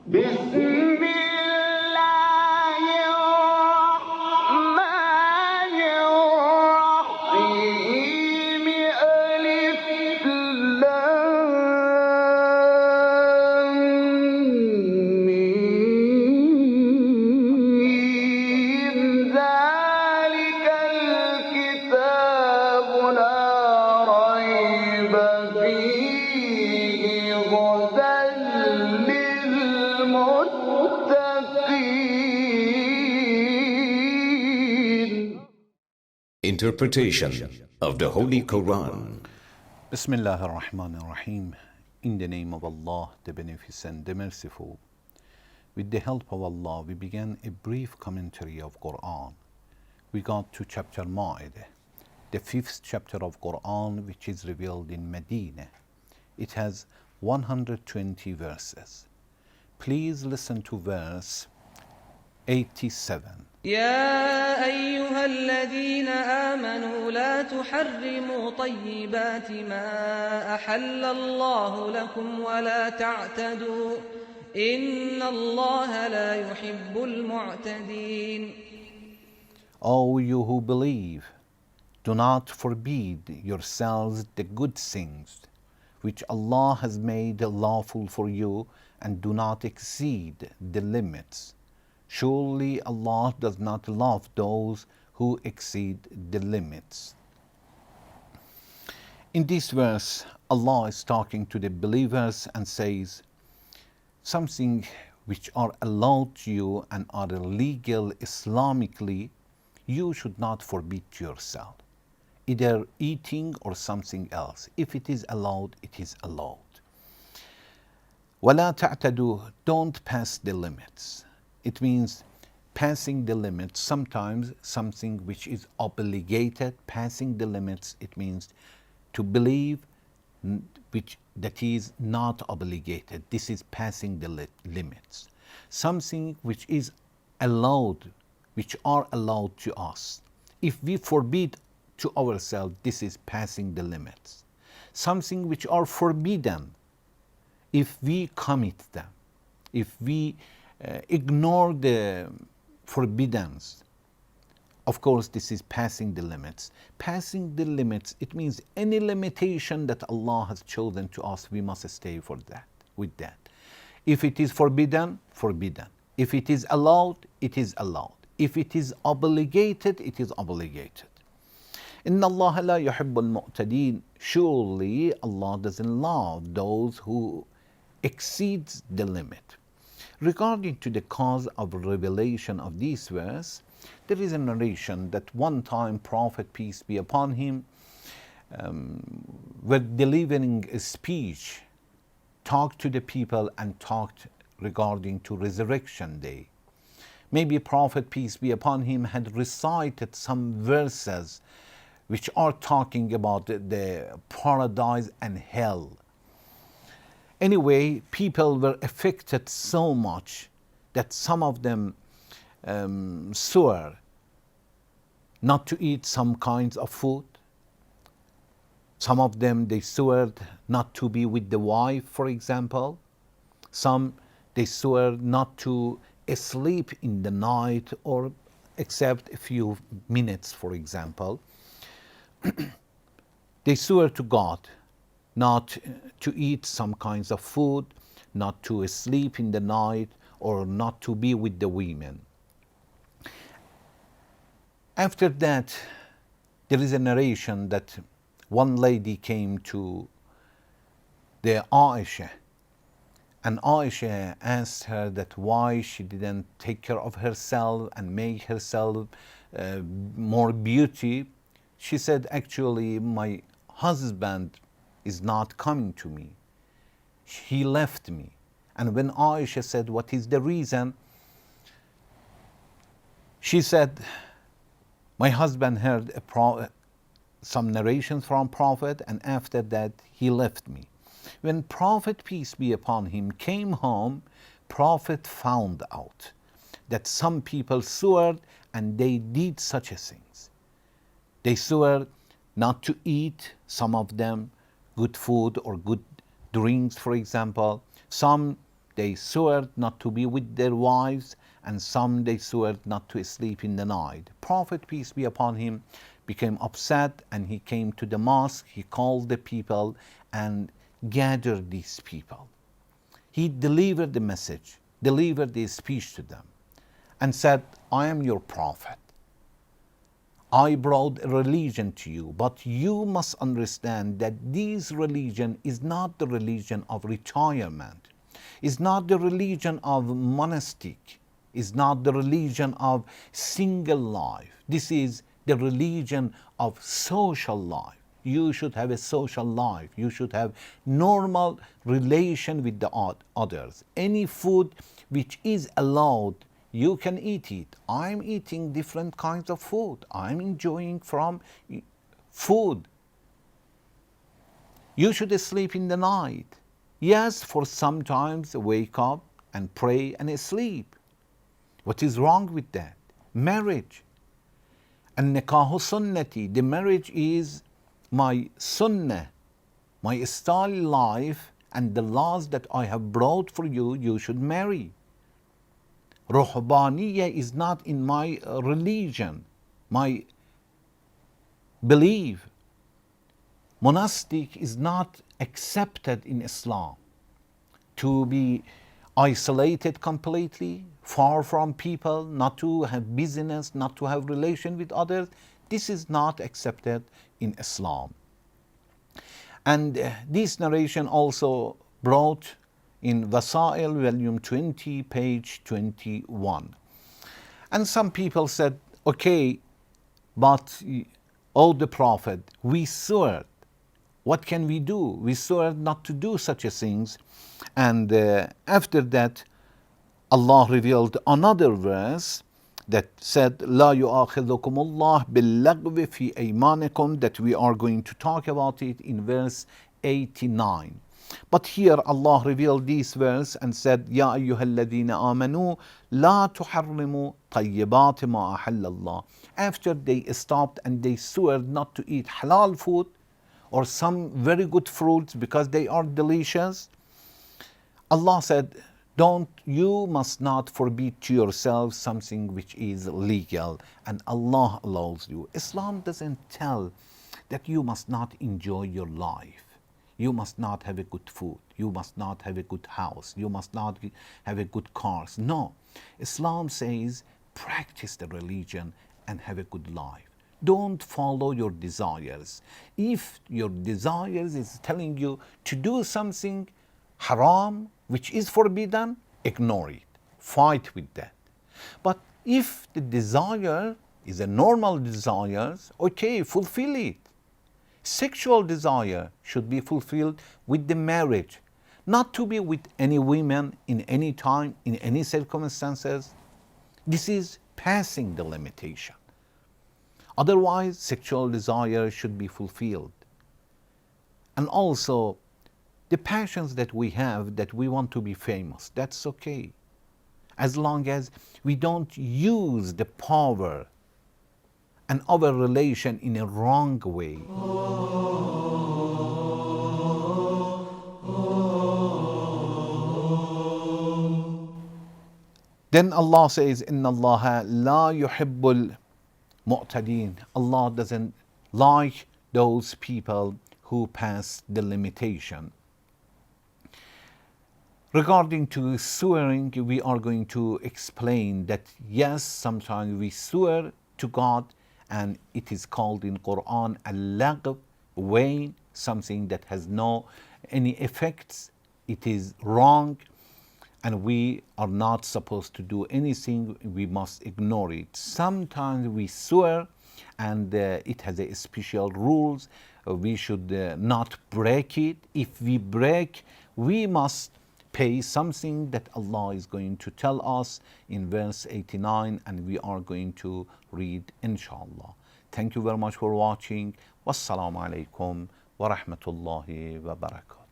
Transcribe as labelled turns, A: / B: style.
A: بسم الله الرحمن الرحيم ألف لام ميم ذلك الكتاب لا ريب فيه هدى للمتقين.
B: Interpretation of the Holy Quran.
C: Bismillah ar-Rahman ar-Rahim. In the name of Allah, the Beneficent, the Merciful. With the help of Allah, we began a brief commentary of Quran. We got to chapter Maeda, the 5th chapter of Quran, which is revealed in Medina. It has 120 verses. Please listen to verse 87.
D: يا أيها الذين آمنوا لا تحرموا طيبات ما أحل الله لكم ولا تعتدوا إن الله لا يحب المعتدين.
C: O you who believe, do not forbid yourselves the good things which Allah has made lawful for you, and do not exceed the limits. Surely Allah does not love those who exceed the limits. In this verse, Allah is talking to the believers and says, something which are allowed to you and are legal Islamically, you should not forbid yourself, either eating or something else. If it is allowed, it is allowed. وَلَا تَعْتَدُوا, don't pass the limits. It means passing the limits. Sometimes something which is obligated, passing the limits, it means to believe which that is not obligated. This is passing the limits. Something which is allowed, which are allowed to us. If we forbid to ourselves, this is passing the limits. Something which are forbidden, if we commit them, if we ignore the forbiddance, of course this is passing the limits. Passing the limits, it means any limitation that Allah has chosen to us, we must stay for that, with that. If it is forbidden, forbidden. If it is allowed, it is allowed. If it is obligated, it is obligated. إِنَّ اللَّهَ لَا يُحِبُّ الْمُعْتَدِينَ. Surely Allah doesn't love those who exceed the limit. Regarding to the cause of revelation of this verse, there is a narration that one time Prophet, peace be upon him, were delivering a speech, talked to the people and talked regarding to resurrection day. Maybe Prophet, peace be upon him, had recited some verses which are talking about the paradise and hell. Anyway, people were affected so much that some of them swore not to eat some kinds of food. Some of them, they swore not to be with the wife, for example. Some, they swore not to sleep in the night or except a few minutes, for example. They swore to God not to eat some kinds of food, not to sleep in the night, or not to be with the women. After that, there is a narration that one lady came to the Aisha, and Aisha asked her that why she didn't take care of herself and make herself more beauty. She said, actually, my husband is not coming to me. He left me. And when Aisha said, what is the reason? She said, my husband heard some narrations from Prophet, and after that he left me. When Prophet, peace be upon him, came home, Prophet found out that some people swore and they did such things. They swore not to eat, some of them, good food or good drinks, for example. Some they swear not to be with their wives, and some they swear not to sleep in the night. Prophet, peace be upon him, became upset, and he came to the mosque. He called the people and gathered these people. He delivered the message, delivered the speech to them, and said, I am your prophet. I brought a religion to you, but you must understand that this religion is not the religion of retirement, is not the religion of monastic, is not the religion of single life. This is the religion of social life. You should have a social life. You should have normal relation with the others. Any food which is allowed, you can eat it. I'm eating different kinds of food. I'm enjoying from food. You should sleep in the night. Yes, for sometimes wake up and pray and sleep. What is wrong with that? Marriage. And nikahu sunnati, the marriage is my sunnah, my style life, and the laws that I have brought for you, you should marry. Ruhbaniyya is not in my religion, my belief. Monastic is not accepted in Islam. To be isolated completely, far from people, not to have business, not to have relation with others, this is not accepted in Islam. And this narration also brought in Wasail, volume 20, page 21. And some people said, okay, but oh the Prophet, we swear. What can we do? We swear not to do such a things. And after that, Allah revealed another verse that said, لا يؤاخذكم الله باللغو في أيمانكم, that we are going to talk about it in verse 89. But here Allah revealed this verse and said, يا أيها الذين آمنوا لا تحرموا طيبات ما أحل الله. After they stopped and they swore not to eat halal food or some very good fruits because they are delicious, Allah said, you must not forbid to yourself something which is legal, and Allah allows you. Islam doesn't tell that you must not enjoy your life. You must not have a good food. You must not have a good house. You must not have a good cars. No. Islam says, practice the religion and have a good life. Don't follow your desires. If your desires is telling you to do something haram, which is forbidden, ignore it. Fight with that. But if the desire is a normal desire, okay, fulfill it. Sexual desire should be fulfilled with the marriage, not to be with any women in any time, in any circumstances. This is passing the limitation. Otherwise, sexual desire should be fulfilled. And also, the passions that we have, that we want to be famous, that's okay. As long as we don't use the power and our relation in a wrong way. Then Allah says, Inna Allah la yuhibbul mu'tadeen. Allah doesn't like those people who pass the limitation. Regarding to swearing, we are going to explain that yes, sometimes we swear to God, and it is called in Quran al-lagw, vain, something that has no any effects. It is wrong, and we are not supposed to do anything. We must ignore it. Sometimes we swear, and it has a special rules. We should not break it. If we break, we must pay something that Allah is going to tell us in verse 89, and we are going to read inshallah. Thank you very much for watching. Wassalamu alaikum wa rahmatullahi wa barakatuh.